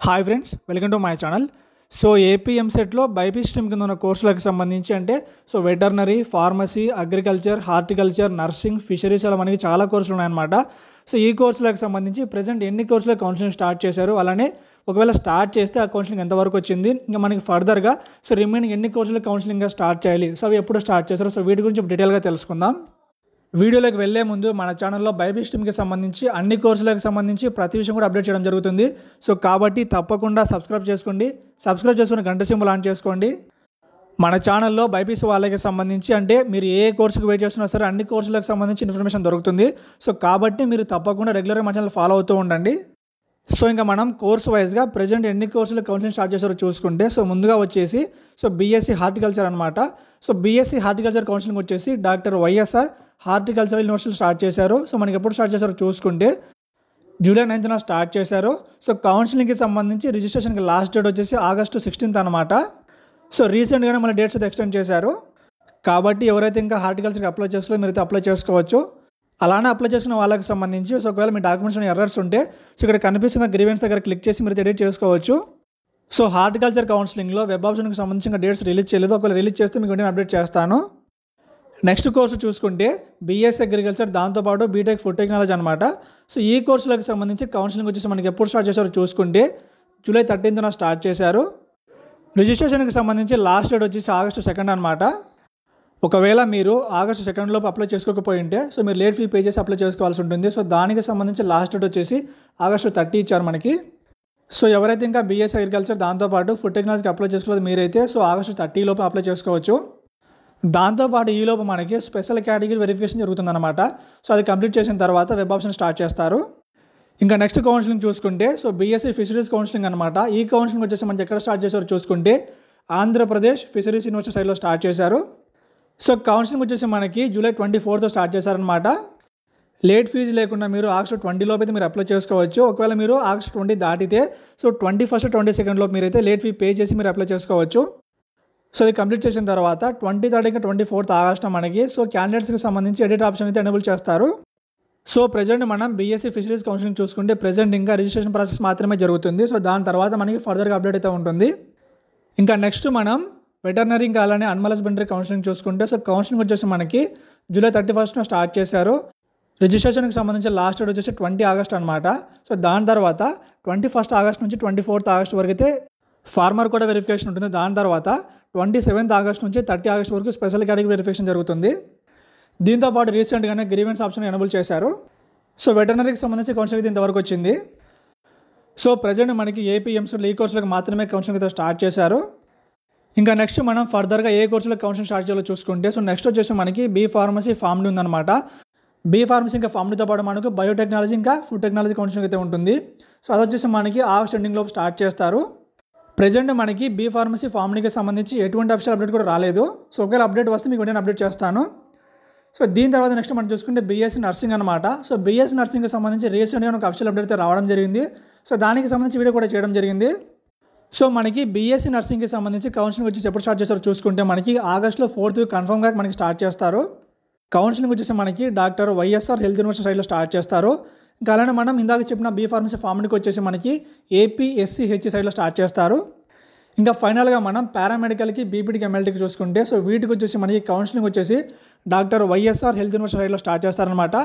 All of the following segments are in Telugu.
Hi friends, welcome to my channel. So AP ఎంసెట్లో బైపీసీ స్ట్రీమ్ కింద ఉన్న కోర్సులకు సంబంధించి so veterinary, pharmacy, agriculture, horticulture, nursing, fisheries అలా మనకి చాలా కోర్సులు ఉన్నాయన్నమాట. సో ఈ కోర్సులకు సంబంధించి ప్రజెంట్ ఎన్ని కోర్సులకు కౌన్సిలింగ్ స్టార్ట్ చేశారు, అలానే ఒకవేళ స్టార్ట్ చేస్తే ఆ కౌన్సిలింగ్ ఎంతవరకు వచ్చింది, ఇంకా మనకి ఫర్దర్గా సో రిమైనింగ్ ఎన్ని కోర్సులకు కౌన్సిలింగ్గా స్టార్ట్ చేయాలి, సో అవి ఎప్పుడు స్టార్ట్ చేశారు, సో వీటి గురించి డీటెయిల్గా తెలుసుకుందాం. వీడియోలోకి వెళ్లే ముందు మన ఛానల్లో బైపీసీ స్ట్రీమ్కి సంబంధించి అన్ని కోర్సులకు సంబంధించి ప్రతి విషయం కూడా అప్డేట్ చేయడం జరుగుతుంది. సో కాబట్టి తప్పకుండా సబ్స్క్రైబ్ చేసుకుని గంట సింబల్ ఆన్ చేసుకోండి. మన ఛానల్లో బైపీసీ వాళ్ళకి సంబంధించి మీరు ఏ కోర్సుకు వెయిట్ చేస్తున్నా సరే అన్ని కోర్సులకు సంబంధించి ఇన్ఫర్మేషన్ దొరుకుతుంది. సో కాబట్టి మీరు తప్పకుండా రెగ్యులర్గా మన ఛానల్ ఫాలో అవుతూ ఉండండి. సో ఇంకా మనం కోర్స్ వైజ్గా ప్రజెంట్ ఎన్ని కోర్సులు కౌన్సిలింగ్ స్టార్ట్ చేశారో చూసుకుంటే, సో ముందుగా వచ్చేసి బీఎస్సీ హార్టికల్చర్ అనమాట. సో బీఎస్సీ హార్టికల్చర్ కౌన్సిలింగ్ వచ్చేసి డాక్టర్ వైఎస్ఆర్ హార్టికల్చర్ యూనివర్సిటీలో స్టార్ట్ చేశారు. సో మనకి ఎప్పుడు స్టార్ట్ చేశారో చూసుకుంటే జూలై 9th స్టార్ట్ చేశారు. సో కౌన్సిలింగ్కి సంబంధించి రిజిస్ట్రేషన్కి లాస్ట్ డేట్ వచ్చేసి ఆగస్టు 16th అనమాట. సో రీసెంట్గానే మన డేట్స్ అయితే ఎక్స్టెండ్ చేశారు. కాబట్టి ఎవరైతే ఇంకా హార్టికల్చర్కి అప్లై చేసుకోవాలో మీరైతే అప్లై చేసుకోవచ్చు. అలానే అప్లై చేసుకున్న వాళ్ళకి సంబంధించి సో ఒకవేళ మీ డాక్యుమెంట్స్ ఎర్రర్స్ ఉంటే సో ఇక్కడ కనిపిస్తున్న గ్రీవెన్స్ దగ్గర క్లిక్ చేసి మీరు ఎడిట్ చేసుకోవచ్చు. సో హార్టికల్చర్ కౌన్సిలింగ్లో వెబ్ ఆప్షన్కి సంబంధించిన డేట్స్ రిలీజ్ చేయలేదు. ఒకవేళ రిలీజ్ చేస్తే మీకు వెంటనే అప్డేట్ చేస్తాను. నెక్స్ట్ కోర్సు చూసుకుంటే బీఎస్సీ అగ్రికల్చర్, దాంతోపాటు బీటెక్ ఫుడ్ టెక్నాలజీ అనమాట. సో ఈ కోర్సులకు సంబంధించి కౌన్సిలింగ్ వచ్చేసి మనకి ఎప్పుడు స్టార్ట్ చేశారో చూసుకుంటే జూలై 13th స్టార్ట్ చేశారు. రిజిస్ట్రేషన్కి సంబంధించి లాస్ట్ డేట్ వచ్చేసి ఆగస్టు 2nd అనమాట. ఒకవేళ మీరు ఆగస్టు 2nd లోపు అప్లై చేసుకోకపోయి ఉంటే సో మీరు లేట్ ఫీ పే చేసి అప్లై చేసుకోవాల్సి ఉంటుంది. సో దానికి సంబంధించి లాస్ట్ డేట్ వచ్చేసి ఆగస్టు 30 ఇచ్చారు మనకి. సో ఎవరైతే ఇంకా బీఎస్సీ అగ్రికల్చర్, దాంతోపాటు ఫుడ్ టెక్నాలజీకి అప్లై చేసుకోలేదు మీరైతే సో ఆగస్టు 30 లోపు అప్లై చేసుకోవచ్చు. దాంతోపాటు ఈలోపు మనకి స్పెషల్ కేటగిరీ వెరిఫికేషన్ జరుగుతుందన్నమాట. సో అది కంప్లీట్ చేసిన తర్వాత వెబ్ ఆప్షన్ స్టార్ట్ చేస్తారు. ఇంకా నెక్స్ట్ కౌన్సిలింగ్ చూసుకుంటే సో బీఎస్సీ ఫిషరీస్ కౌన్సిలింగ్ అనమాట. ఈ కౌన్సిలింగ్ వచ్చేసి మనకి ఎక్కడ స్టార్ట్ చేశారో చూసుకుంటే ఆంధ్రప్రదేశ్ ఫిషరీస్ యూనివర్సిటీ సైడ్లో స్టార్ట్ చేశారు. సో కౌన్సిలింగ్ వచ్చేసి మనకి జూలై 24th స్టార్ట్ చేశారనమాట. లేట్ ఫీజు లేకుండా మీరు ఆగస్టు 20 లోపు అయితే మీరు అప్లై చేసుకోవచ్చు. ఒకవేళ మీరు ఆగస్టు 20 దాటితే సో 21st, 22nd లోపు మీరైతే లేట్ ఫీ పే చేసి మీరు అప్లై చేసుకోవచ్చు. సో ఇది కంప్లీట్ చేసిన తర్వాత 23rd ఇంకా 24th ఆగస్టు మనకి సో క్యాండిడేట్స్కి సంబంధించి ఎడిట్ ఆప్షన్ అయితే ఎనేబుల్ చేస్తారు. సో ప్రజెంట్ మనం బీఎస్సీ ఫిషరీస్ కౌన్సిలింగ్ చూసుకుంటే ప్రజెంట్ ఇంకా రిజిస్ట్రేషన్ ప్రాసెస్ మాత్రమే జరుగుతుంది. సో దాని తర్వాత మనకి ఫర్దర్గా అప్డేట్ అయితే ఉంటుంది. ఇంకా నెక్స్ట్ మనం వెటర్నరీ ఇంకా అలానే అనిమల్ హస్బెండరీ కౌన్సిలింగ్ చూసుకుంటే సో కౌన్సిలింగ్ వచ్చేసి మనకి జూలై 31st స్టార్ట్ చేశారు. రిజిస్ట్రేషన్కి సంబంధించి లాస్ట్ డేట్ వచ్చేసి 20 ఆగస్ట్ అనమాట. సో దాని తర్వాత 21st ఆగస్ట్ నుంచి 24th ఆగస్ట్ వరకు అయితే ఫార్మర్ కూడా వెరిఫికేషన్ ఉంటుంది. దాని తర్వాత 27th ఆగస్ట్ నుంచి 30 ఆగస్ట్ వరకు స్పెషల్ కేటగిరీ వెరిఫికేషన్ జరుగుతుంది. దీంతోపాటు రీసెంట్గానే గ్రీవెన్స్ ఆప్షన్ ఎనేబుల్ చేశారు. సో వెటర్నరీకి సంబంధించి కౌన్సిలింగ్ ఇంతవరకు వచ్చింది. సో ప్రజెంట్ మనకి ఏపీ ఎంసెట్లో ఈ కోర్సులకు మాత్రమే కౌన్సిలింగ్ అయితే స్టార్ట్ చేశారు. ఇంకా నెక్స్ట్ మనం ఫర్దర్గా ఏ కోర్సులకు కౌన్సిలింగ్ స్టార్ట్ చేయాలో చూసుకుంటే సో నెక్స్ట్ వచ్చేసి మనకి బీ ఫార్మసీ ఫార్మ్ ఉందన్నమాట. బీ ఫార్మసీ ఇంకా ఫార్మ్తో పాటు మనకు బయోటెక్నాలజీ ఇంకా ఫుడ్ టెక్నాలజీ కౌన్సిలింగ్ అయితే ఉంటుంది. సో అది వచ్చేసి మనకి ఆగస్ట్ ఎండింగ్ లోపు స్టార్ట్ చేస్తారు. ప్రజెంట్ మనకి బీ ఫార్మసీ ఫార్మ్కి సంబంధించి ఎటువంటి అఫీషియల్ అప్డేట్ కూడా రాలేదు. సో ఒకవేళ అప్డేట్ వస్తే మీకు వెంటనే అప్డేట్ చేస్తాను. సో దీని తర్వాత నెక్స్ట్ మనం చూసుకుంటే బీఎస్సీ నర్సింగ్ అనమాట. సో బీఎస్సీ నర్సింగ్కి సంబంధించి రీసెంట్గా ఒక అఫీషియల్ అప్డేట్ అయితే రావడం జరిగింది. సో దానికి సంబంధించి వీడియో కూడా చేయడం జరిగింది. సో మనకి బీఎస్సీ నర్సింగ్కి సంబంధించి కౌన్సిలింగ్ వచ్చేసి ఎప్పుడు స్టార్ట్ చేస్తారో చూసుకుంటే మనకి ఆగస్టులో 4th కన్ఫర్మ్గా మనకి స్టార్ట్ చేస్తారు. కౌన్సిలింగ్ వచ్చేసి మనకి డాక్టర్ వైఎస్ఆర్ హెల్త్ యూనివర్సిటీ సైడ్లో స్టార్ట్ చేస్తారు. ఇంకా అలానే మనం ఇందాక చెప్పిన బీ ఫార్మసీ ఫార్మ్కి వచ్చేసి మనకి ఏపీఎస్సీహెచ్ సైడ్లో స్టార్ట్ చేస్తారు. ఇంకా ఫైనల్గా మనం పారామెడికల్కి, బీపీడీకి, ఎంఎల్టీకి చూసుకుంటే సో వీటికి వచ్చేసి మనకి కౌన్సిలింగ్ వచ్చేసి డాక్టర్ వైఎస్ఆర్ హెల్త్ యూనివర్సిటీ సైడ్లో స్టార్ట్ చేస్తారనమాట.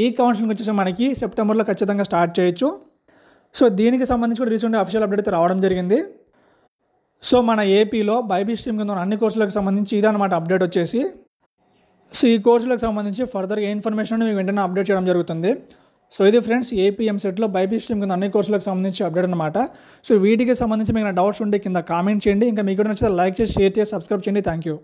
ఈ కౌన్సిలింగ్ వచ్చేసి మనకి సెప్టెంబర్లో ఖచ్చితంగా స్టార్ట్ చేయొచ్చు. సో దీనికి సంబంధించి కూడా రీసెంట్గా అఫీషియల్ అప్డేట్ అయితే రావడం జరిగింది. సో మన ఏపీలో బైపీసీ స్ట్రీమ్ కింద అన్ని కోర్సులకు సంబంధించి ఇదన్నమాట అప్డేట్ వచ్చేసి. సో ఈ కోర్సులకు సంబంధించి ఫర్దర్గా ఏ ఇన్ఫర్మేషన్ మీకు వెంటనే అప్డేట్ చేయడం జరుగుతుంది. సో ఇది ఫ్రెండ్స్ ఏపీ ఎంసెట్లో బైపీసీ స్ట్రీమ్ కింద అన్ని కోర్సులకు సంబంధించి అప్డేట్ అనమాట. సో వీటికి సంబంధించి మీకు డౌట్స్ ఉంటే కింద కామెంట్ చేయండి. ఇంకా మీకు నచ్చితే లైక్ చేసి, షేర్ చేసి, సబ్స్క్రైబ్ చేయండి. Thank you.